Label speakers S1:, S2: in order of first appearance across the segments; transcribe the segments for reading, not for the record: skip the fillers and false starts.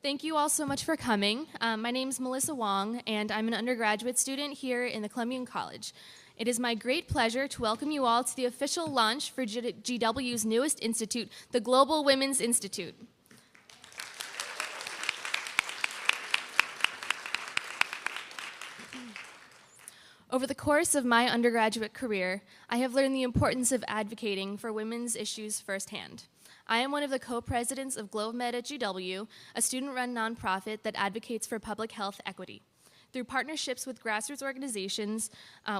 S1: Thank you all so much for coming. My name is Melissa Wong, and I'm an undergraduate student here in the Columbian College. It is my great pleasure to welcome you all to the official launch for GW's newest institute, the Global Women's Institute. Over the course of my undergraduate career, I have learned the importance of advocating for women's issues firsthand. I am one of the co-presidents of GlobeMed at GW, a student-run nonprofit that advocates for public health equity. Through partnerships with grassroots organizations,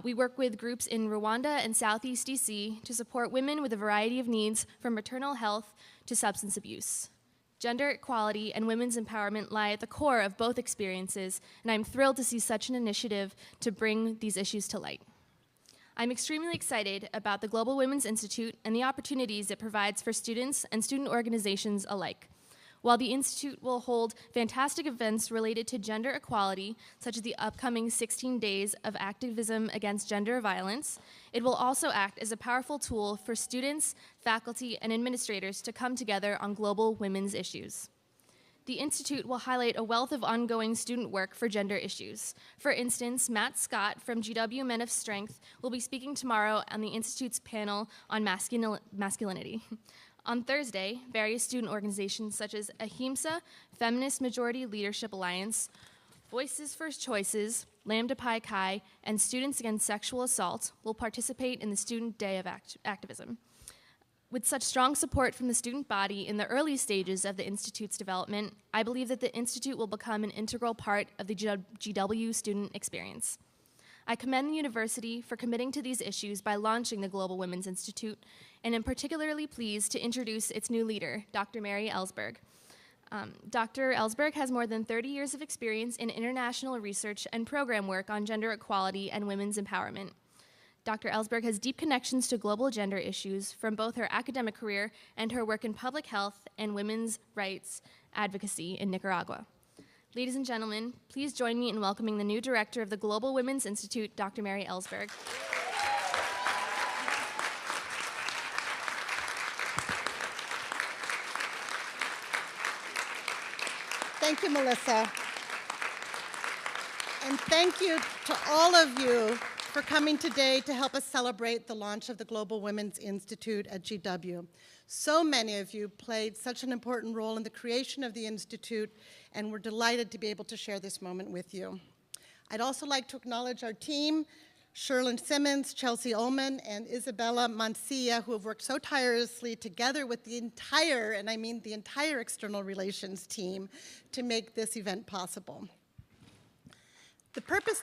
S1: we work with groups in Rwanda and Southeast DC to support women with a variety of needs, from maternal health to substance abuse. Gender equality and women's empowerment lie at the core of both experiences, and I'm thrilled to see such an initiative to bring these issues to light. I'm extremely excited about the Global Women's Institute and the opportunities it provides for students and student organizations alike. While the Institute will hold fantastic events related to gender equality, such as the upcoming 16 Days of Activism Against Gender Violence, it will also act as a powerful tool for students, faculty, and administrators to come together on global women's issues. The Institute will highlight a wealth of ongoing student work for gender issues. For instance, Matt Scott from GW Men of Strength will be speaking tomorrow on the Institute's panel on masculinity. On Thursday, various student organizations such as Ahimsa, Feminist Majority Leadership Alliance, Voices for Choices, Lambda Pi Chi, and Students Against Sexual Assault will participate in the Student Day of Activism. With such strong support from the student body in the early stages of the Institute's development, I believe that the Institute will become an integral part of the GW student experience. I commend the university for committing to these issues by launching the Global Women's Institute, and am particularly pleased to introduce its new leader, Dr. Mary Ellsberg. Dr. Ellsberg has more than 30 years of experience in international research and program work on gender equality and women's empowerment. Dr. Ellsberg has deep connections to global gender issues from both her academic career and her work in public health and women's rights advocacy in Nicaragua. Ladies and gentlemen, please join me in welcoming the new director of the Global Women's Institute, Dr. Mary Ellsberg.
S2: Thank you, Melissa. And thank you to all of you for coming today to help us celebrate the launch of the Global Women's Institute at GW. So many of you played such an important role in the creation of the Institute, and we're delighted to be able to share this moment with you. I'd also like to acknowledge our team, Sherlyn Simmons, Chelsea Ullman, and Isabella Mancia, who have worked so tirelessly together with the entire, and I mean the entire external relations team, to make this event possible. The purpose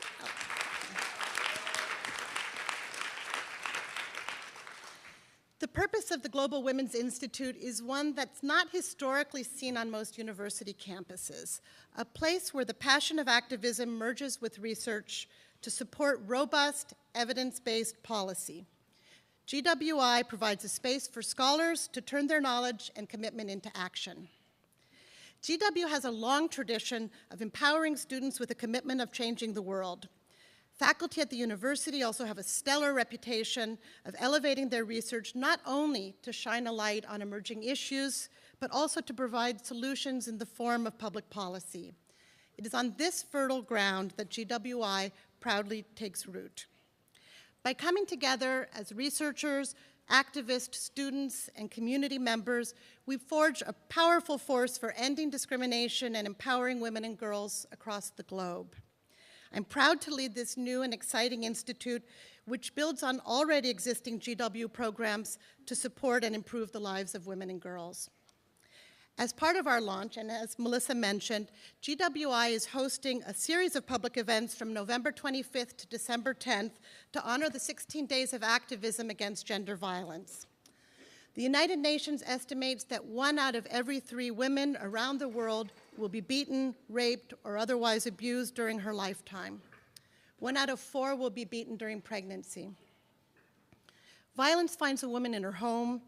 S2: of the Global Women's Institute is one that's not historically seen on most university campuses, a place where the passion of activism merges with research to support robust, evidence-based policy. GWI provides a space for scholars to turn their knowledge and commitment into action. GW has a long tradition of empowering students with a commitment of changing the world. Faculty at the university also have a stellar reputation of elevating their research not only to shine a light on emerging issues, but also to provide solutions in the form of public policy. It is on this fertile ground that GWI proudly takes root. By coming together as researchers, activists, students, and community members, we forge a powerful force for ending discrimination and empowering women and girls across the globe. I'm proud to lead this new and exciting institute, which builds on already existing GW programs to support and improve the lives of women and girls. As part of our launch, and as Melissa mentioned, GWI is hosting a series of public events from November 25th to December 10th to honor the 16 Days of Activism Against Gender Violence. The United Nations estimates that 1 out of every 3 women around the world will be beaten, raped, or otherwise abused during her lifetime. 1 out of 4 will be beaten during pregnancy. Violence finds a woman in her home,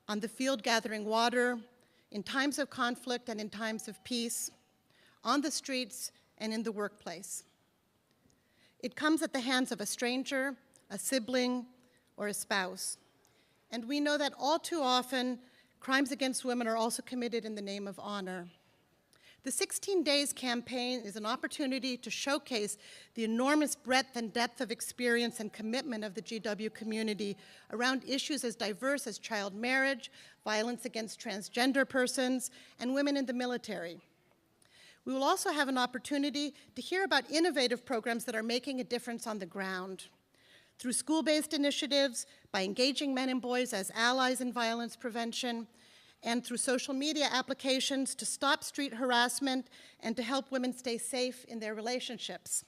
S2: on the field gathering water, in times of conflict and in times of peace, on the streets and in the workplace. It comes at the hands of a stranger, a sibling, or a spouse. And we know that all too often, crimes against women are also committed in the name of honor. The 16 Days campaign is an opportunity to showcase the enormous breadth and depth of experience and commitment of the GW community around issues as diverse as child marriage, violence against transgender persons, and women in the military. We will also have an opportunity to hear about innovative programs that are making a difference on the ground. Through school-based initiatives, by engaging men and boys as allies in violence prevention, and through social media applications to stop street harassment and to help women stay safe in their relationships.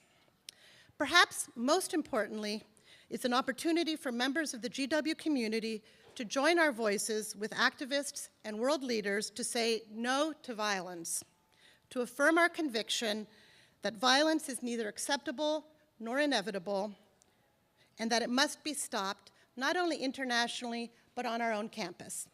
S2: Perhaps most importantly, it's an opportunity for members of the GW community to join our voices with activists and world leaders to say no to violence, to affirm our conviction that violence is neither acceptable nor inevitable, and that it must be stopped, not only internationally, but on our own campus.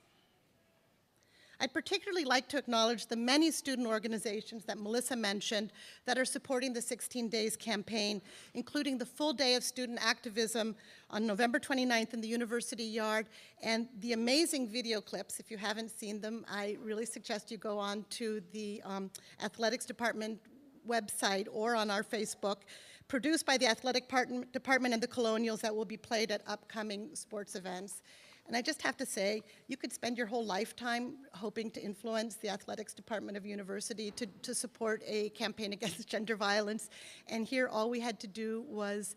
S2: I'd particularly like to acknowledge the many student organizations that Melissa mentioned that are supporting the 16 Days campaign, including the full day of student activism on November 29th in the University Yard, and the amazing video clips. If you haven't seen them, I really suggest you go on to the athletics department website or on our Facebook, produced by the athletic department and the Colonials, that will be played at upcoming sports events. And I just have to say, you could spend your whole lifetime hoping to influence the athletics department of university to support a campaign against gender violence. And here, all we had to do was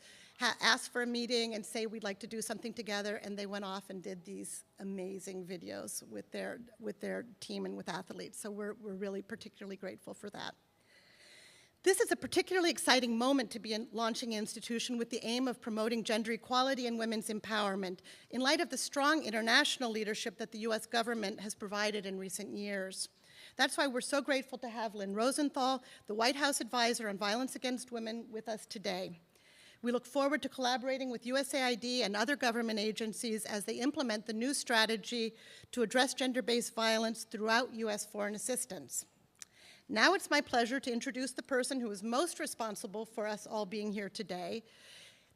S2: ask for a meeting and say we'd like to do something together, and they went off and did these amazing videos with their team and with athletes. So we're really particularly grateful for that. This is a particularly exciting moment to be launching an institution with the aim of promoting gender equality and women's empowerment in light of the strong international leadership that the U.S. government has provided in recent years. That's why we're so grateful to have Lynn Rosenthal, the White House advisor on violence against women, with us today. We look forward to collaborating with USAID and other government agencies as they implement the new strategy to address gender-based violence throughout U.S. foreign assistance. Now it's my pleasure to introduce the person who is most responsible for us all being here today.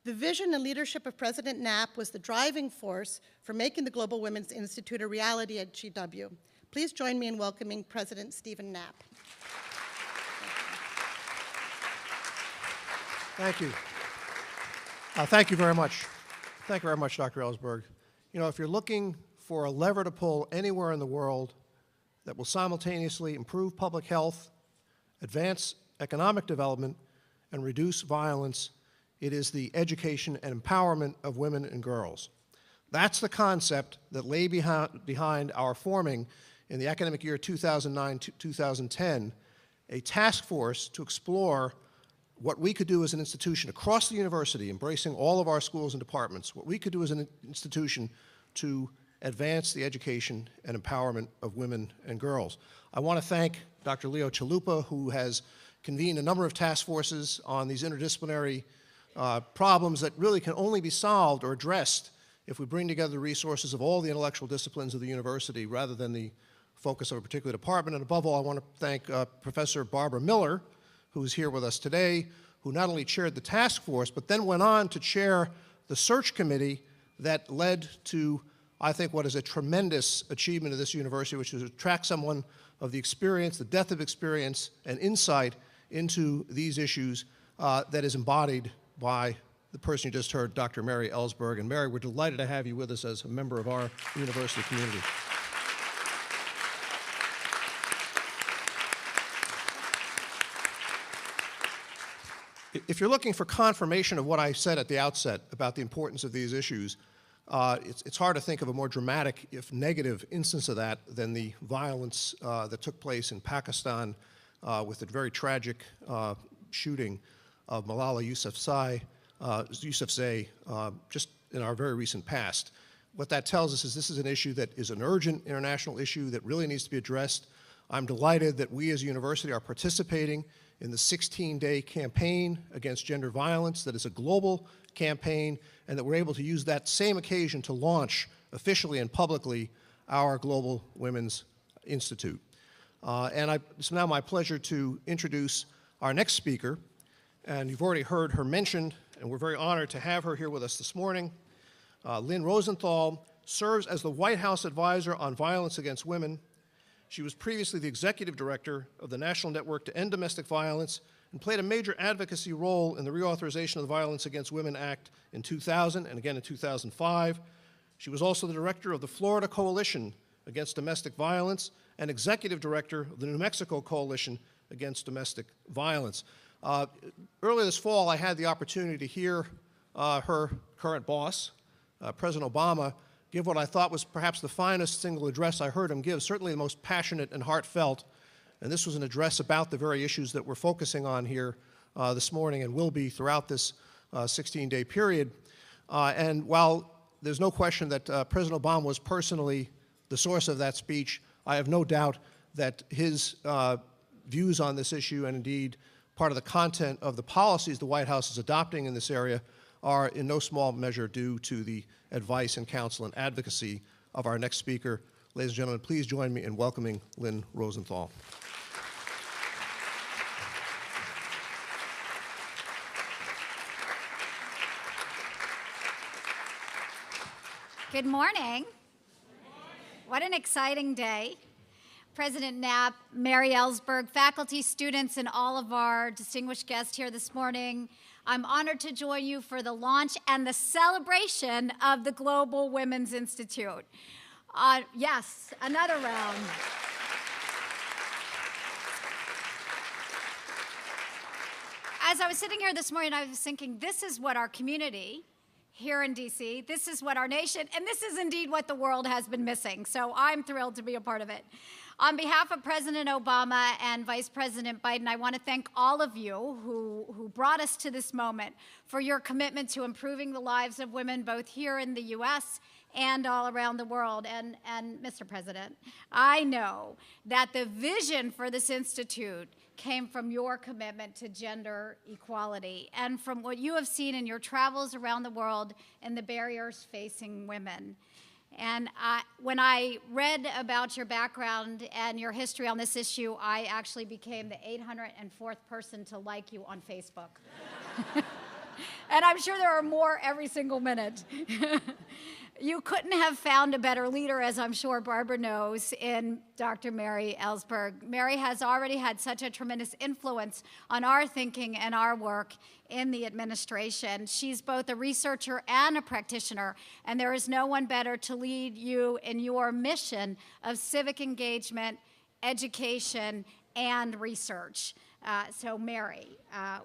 S2: The vision and leadership of President Knapp was the driving force for making the Global Women's Institute a reality at GW. Please join me in welcoming President Stephen Knapp.
S3: Thank you. Thank you very much. Thank you very much, Dr. Ellsberg. You know, if you're looking for a lever to pull anywhere in the world that will simultaneously improve public health, advance economic development, and reduce violence, it is the education and empowerment of women and girls. That's the concept that lay behind our forming in the academic year 2009-2010, a task force to explore what we could do as an institution across the university, embracing all of our schools and departments, what we could do as an institution to advance the education and empowerment of women and girls. I want to thank Dr. Leo Chalupa, who has convened a number of task forces on these interdisciplinary problems that really can only be solved or addressed if we bring together the resources of all the intellectual disciplines of the university rather than the focus of a particular department. And above all, I want to thank Professor Barbara Miller, who is here with us today, who not only chaired the task force, but then went on to chair the search committee that led to, I think, what is a tremendous achievement of this university, which is to attract someone of the experience, the depth of experience, and insight into these issues that is embodied by the person you just heard, Dr. Mary Ellsberg. And Mary, we're delighted to have you with us as a member of our university community. If you're looking for confirmation of what I said at the outset about the importance of these issues, it's hard to think of a more dramatic, if negative, instance of that than the violence that took place in Pakistan with the very tragic shooting of Malala Yousafzai just in our very recent past. What that tells us is this is an issue that is an urgent international issue that really needs to be addressed. I'm delighted that we as a university are participating in the 16-day campaign against gender violence that is a global campaign, and that we're able to use that same occasion to launch officially and publicly our Global Women's Institute. It's now my pleasure to introduce our next speaker, and you've already heard her mentioned, and we're very honored to have her here with us this morning. Lynn Rosenthal serves as the White House advisor on violence against women. She was previously the executive director of the National Network to End Domestic Violence and played a major advocacy role in the reauthorization of the Violence Against Women Act in 2000 and again in 2005. She was also the director of the Florida Coalition Against Domestic Violence and executive director of the New Mexico Coalition Against Domestic Violence. Earlier this fall, I had the opportunity to hear her current boss, President Obama, give what I thought was perhaps the finest single address I heard him give, certainly the most passionate and heartfelt. And this was an address about the very issues that we're focusing on here this morning and will be throughout this 16-day period. And while there's no question that President Obama was personally the source of that speech, I have no doubt that his views on this issue and indeed part of the content of the policies the White House is adopting in this area are in no small measure due to the advice and counsel and advocacy of our next speaker. Ladies and gentlemen, please join me in welcoming Lynn Rosenthal.
S4: Good morning. What an exciting day. President Knapp, Mary Ellsberg, faculty, students, and all of our distinguished guests here this morning, I'm honored to join you for the launch and the celebration of the Global Women's Institute. Yes, another round. As I was sitting here this morning, I was thinking, this is what our community here in D.C., this is what our nation, and this is indeed what the world has been missing. So I'm thrilled to be a part of it. On behalf of President Obama and Vice President Biden, I want to thank all of you who brought us to this moment for your commitment to improving the lives of women both here in the U.S. and all around the world. And Mr. President, I know that the vision for this institute came from your commitment to gender equality and from what you have seen in your travels around the world and the barriers facing women. And when I read about your background and your history on this issue, I actually became the 804th person to like you on Facebook. And I'm sure there are more every single minute. You couldn't have found a better leader, as I'm sure Barbara knows, in Dr. Mary Ellsberg. Mary has already had such a tremendous influence on our thinking and our work in the administration. She's both a researcher and a practitioner, and there is no one better to lead you in your mission of civic engagement, education, and research. So Mary,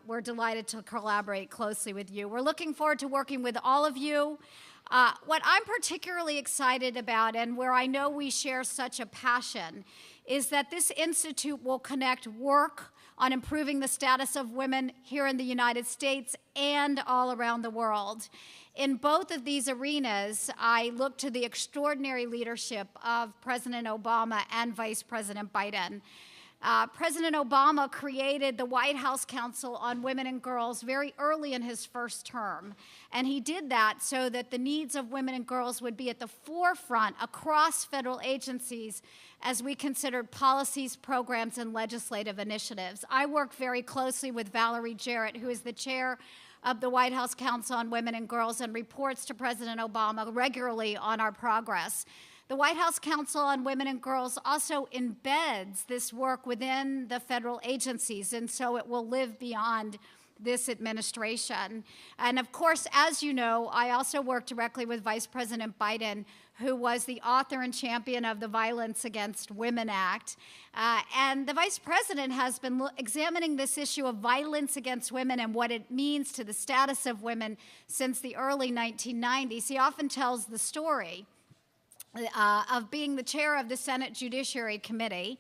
S4: we're delighted to collaborate closely with you. We're looking forward to working with all of you. What I'm particularly excited about, and where I know we share such a passion, is that this institute will connect work on improving the status of women here in the United States and all around the world. In both of these arenas, I look to the extraordinary leadership of President Obama and Vice President Biden. President Obama created the White House Council on Women and Girls very early in his first term. And he did that so that the needs of women and girls would be at the forefront across federal agencies as we considered policies, programs, and legislative initiatives. I work very closely with Valerie Jarrett, who is the chair of the White House Council on Women and Girls and reports to President Obama regularly on our progress. The White House Council on Women and Girls also embeds this work within the federal agencies, and so it will live beyond this administration. And of course, as you know, I also work directly with Vice President Biden, who was the author and champion of the Violence Against Women Act. And the Vice President has been examining this issue of violence against women and what it means to the status of women since the early 1990s. He often tells the story of being the chair of the Senate Judiciary Committee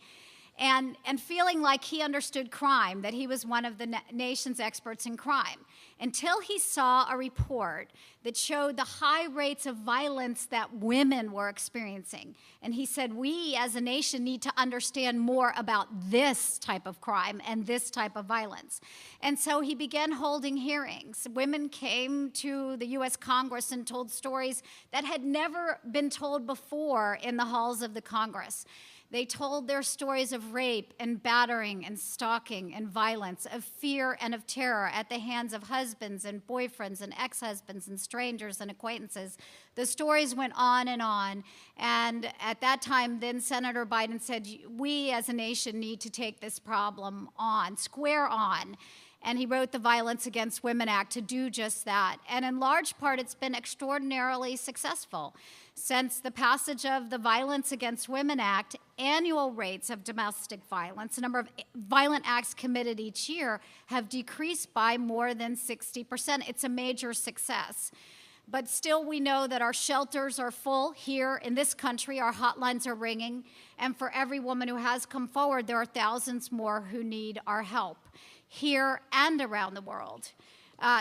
S4: and feeling like he understood crime, that he was one of the nation's experts in crime, until he saw a report that showed the high rates of violence that women were experiencing. And he said, we as a nation need to understand more about this type of crime and this type of violence. And so he began holding hearings. Women came to the U.S. Congress and told stories that had never been told before in the halls of the Congress. They told their stories of rape and battering and stalking and violence, of fear and of terror at the hands of husbands, husbands and boyfriends and ex-husbands and strangers and acquaintances. The stories went on. And at that time, then Senator Biden said, we as a nation need to take this problem on, square on. And he wrote the Violence Against Women Act to do just that. And in large part, it's been extraordinarily successful. Since the passage of the Violence Against Women Act, annual rates of domestic violence, the number of violent acts committed each year, have decreased by more than 60%. It's a major success. But still, we know that our shelters are full here in this country. Our hotlines are ringing. And for every woman who has come forward, there are thousands more who need our help here and around the world.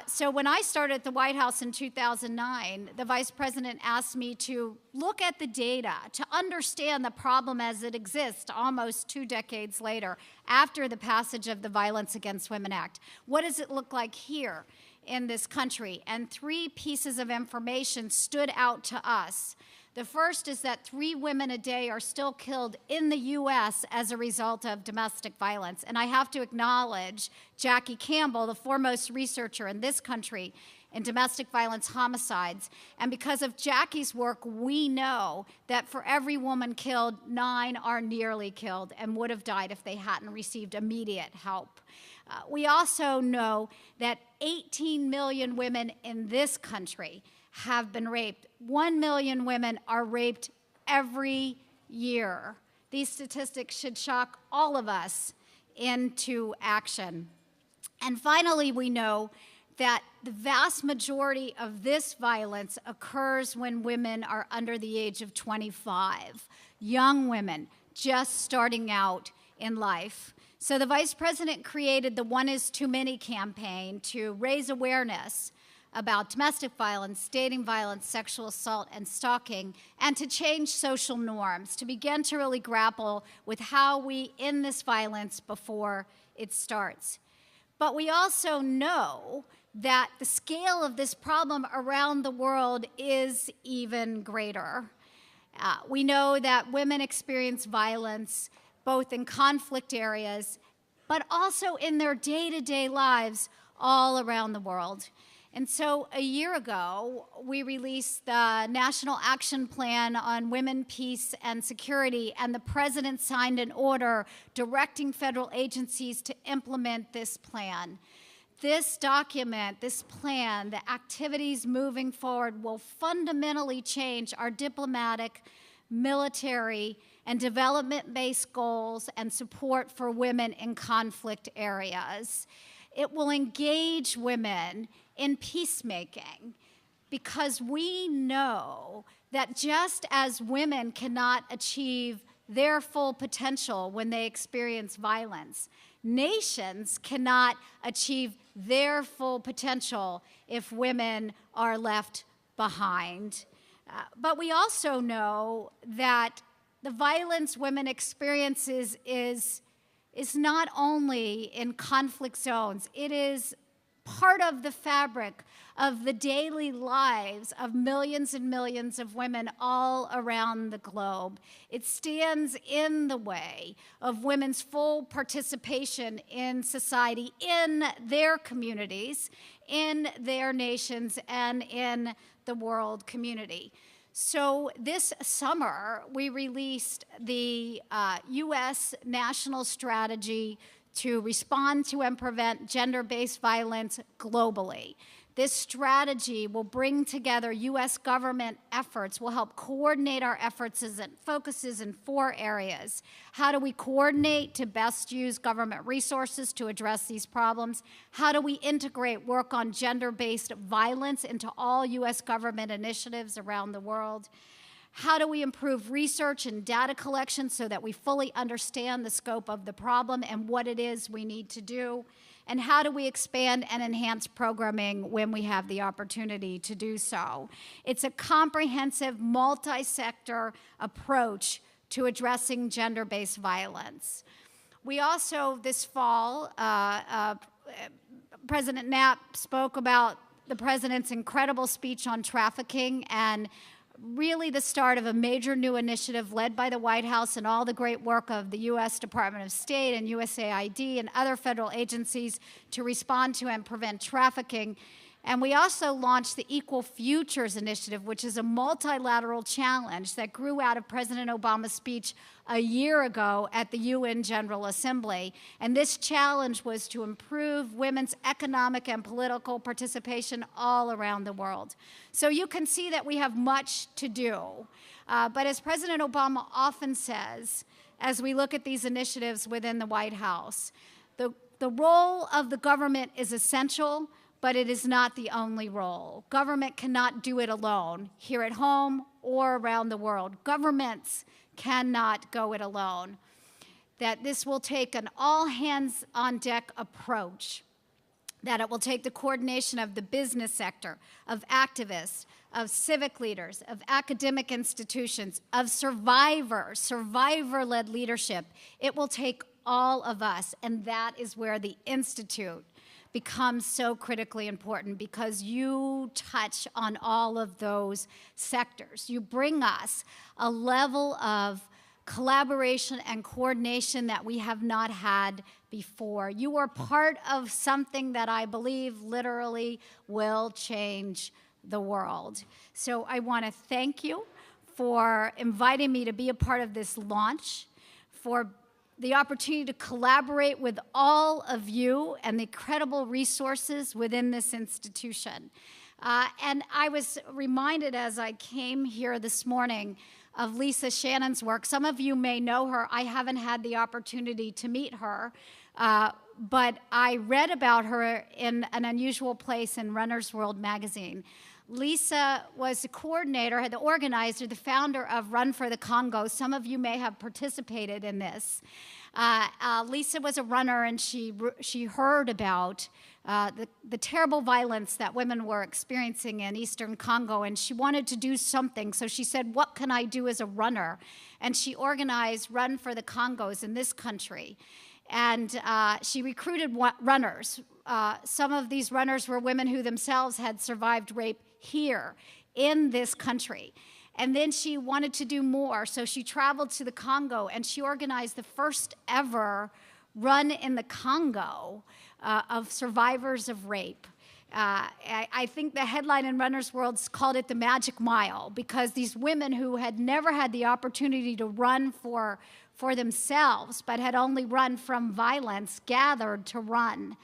S4: So when I started at the White House in 2009, the Vice President asked me to look at the data, to understand the problem as it exists almost 2 decades later, after the passage of the Violence Against Women Act. What does it look like here in this country? And 3 pieces of information stood out to us. The first is that 3 women a day are still killed in the U.S. as a result of domestic violence. And I have to acknowledge Jackie Campbell, the foremost researcher in this country in domestic violence homicides. And because of Jackie's work, we know that for every woman killed, 9 are nearly killed and would have died if they hadn't received immediate help. We also know that 18 million women in this country have been raped. 1 million women are raped every year. These statistics should shock all of us into action. And finally, we know that the vast majority of this violence occurs when women are under the age of 25, young women just starting out in life. So the Vice President created the One Is Too Many campaign to raise awareness about domestic violence, dating violence, sexual assault, and stalking, and to change social norms, to begin to really grapple with how we end this violence before it starts. But we also know that the scale of this problem around the world is even greater. We know that women experience violence both in conflict areas, but also in their day-to-day lives all around the world. And so a year ago, we released the National Action Plan on Women, Peace, and Security, and the President signed an order directing federal agencies to implement this plan. This document, this plan, the activities moving forward will fundamentally change our diplomatic, military, and development-based goals and support for women in conflict areas. It will engage women in peacemaking, because we know that just as women cannot achieve their full potential when they experience violence, nations cannot achieve their full potential if women are left behind. But we also know that the violence women experience is not only in conflict zones, it is part of the fabric of the daily lives of millions and millions of women all around the globe. It stands in the way of women's full participation in society, in their communities, in their nations, and in the world community. So this summer, we released the U.S. National Strategy to respond to and prevent gender-based violence globally. This strategy will bring together U.S. government efforts, will help coordinate our efforts as it focuses in 4 areas. How do we coordinate to best use government resources to address these problems? How do we integrate work on gender-based violence into all U.S. government initiatives around the world? How do we improve research and data collection so that we fully understand the scope of the problem and what it is we need to do? And how do we expand and enhance programming when we have the opportunity to do so? It's a comprehensive, multi-sector approach to addressing gender-based violence. We also, this fall, President Knapp spoke about the president's incredible speech on trafficking and really the start of a major new initiative led by the White House and all the great work of the U.S. Department of State and USAID and other federal agencies to respond to and prevent trafficking. And we also launched the Equal Futures Initiative, which is a multilateral challenge that grew out of President Obama's speech a year ago at the UN General Assembly. And this challenge was to improve women's economic and political participation all around the world. So you can see that we have much to do. But as President Obama often says, as we look at these initiatives within the White House, the role of the government is essential, but it is not the only role. Government cannot do it alone, here at home or around the world. Governments cannot go it alone. That this will take an all-hands-on-deck approach, that it will take the coordination of the business sector, of activists, of civic leaders, of academic institutions, of survivors, survivor-led leadership. It will take all of us, and that is where the Institute becomes so critically important, because you touch on all of those sectors. You bring us a level of collaboration and coordination that we have not had before. You are part of something that I believe literally will change the world. So I want to thank you for inviting me to be a part of this launch, for the opportunity to collaborate with all of you and the incredible resources within this institution. And I was reminded as I came here this morning of Lisa Shannon's work. Some of you may know her. I haven't had the opportunity to meet her, but I read about her in An Unusual Place in Runner's World magazine. Lisa was the coordinator, the organizer, the founder of Run for the Congo. Some of you may have participated in this. Lisa was a runner, and she heard about the terrible violence that women were experiencing in Eastern Congo, and she wanted to do something. So she said, what can I do as a runner? And she organized Run for the Congos in this country. And she recruited runners. Some of these runners were women who themselves had survived rape here in this country. And then she wanted to do more, so she traveled to the Congo, and she organized the first ever run in the Congo of survivors of rape. I think the headline in Runner's World called it the Magic Mile, because these women who had never had the opportunity to run for themselves, but had only run from violence, gathered to run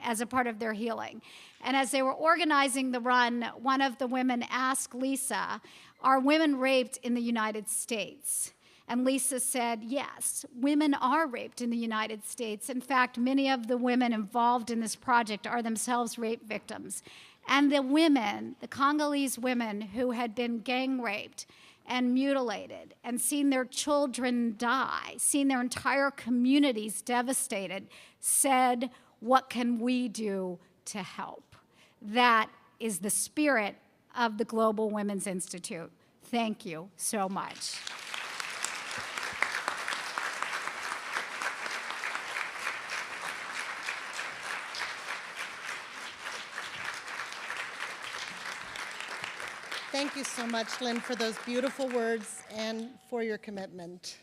S4: as a part of their healing. And as they were organizing the run, one of the women asked Lisa, are women raped in the United States? And Lisa said, yes, women are raped in the United States. In fact, many of the women involved in this project are themselves rape victims. And the women, the Congolese women who had been gang raped and mutilated and seen their children die, seen their entire communities devastated, said, what can we do to help? That is the spirit of the Global Women's Institute. Thank you so much.
S2: Thank you so much, Lynn, for those beautiful words and for your commitment.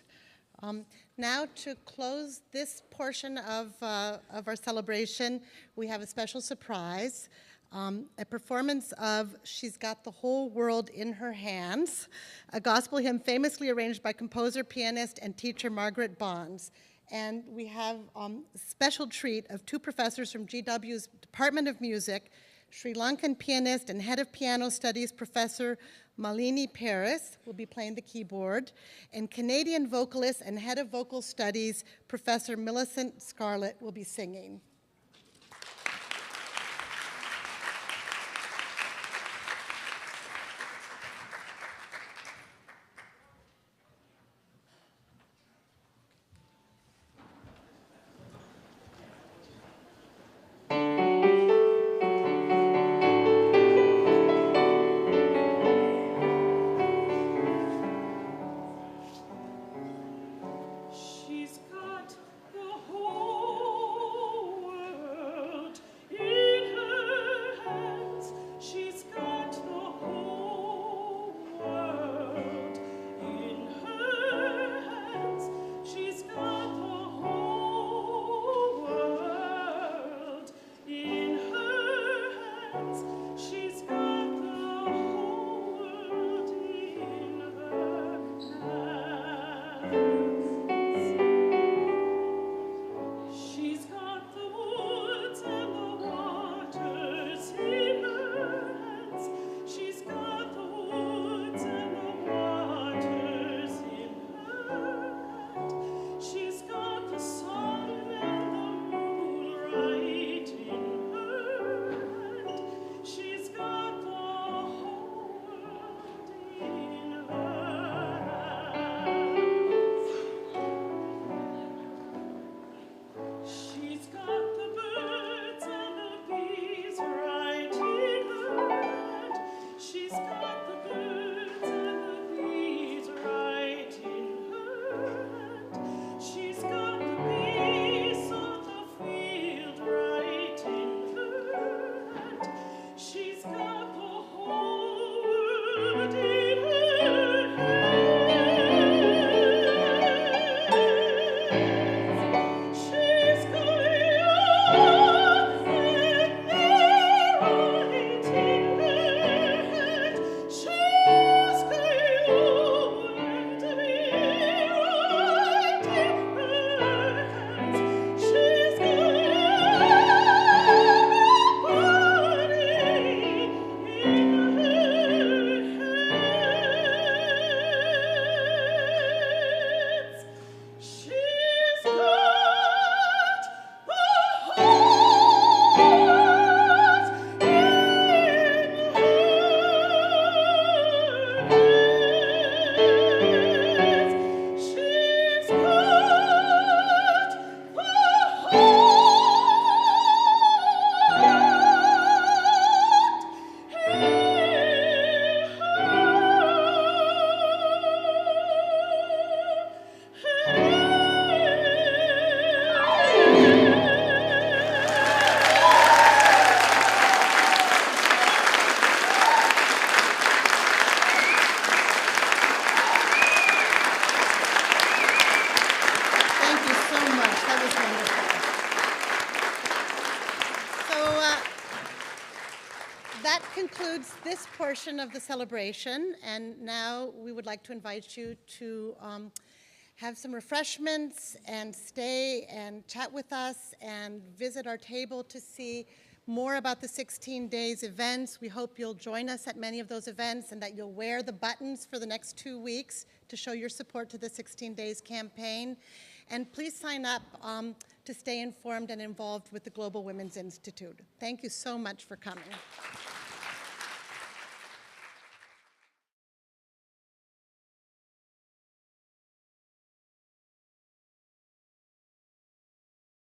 S2: Now, to close this portion of our celebration, we have a special surprise, a performance of She's Got the Whole World in Her Hands, a gospel hymn famously arranged by composer, pianist, and teacher Margaret Bonds. And we have a special treat of two professors from GW's Department of Music, Sri Lankan pianist and head of piano studies, Professor Malini Paris, will be playing the keyboard, and Canadian vocalist and head of vocal studies, Professor Millicent Scarlett, will be singing.
S5: She's got the whole
S2: concludes this portion of the celebration, and now we would like to invite you to have some refreshments and stay and chat with us and visit our table to see more about the 16 Days events. We hope you'll join us at many of those events and that you'll wear the buttons for the next 2 weeks to show your support to the 16 Days campaign. And please sign up to stay informed and involved with the Global Women's Institute. Thank you so much for coming.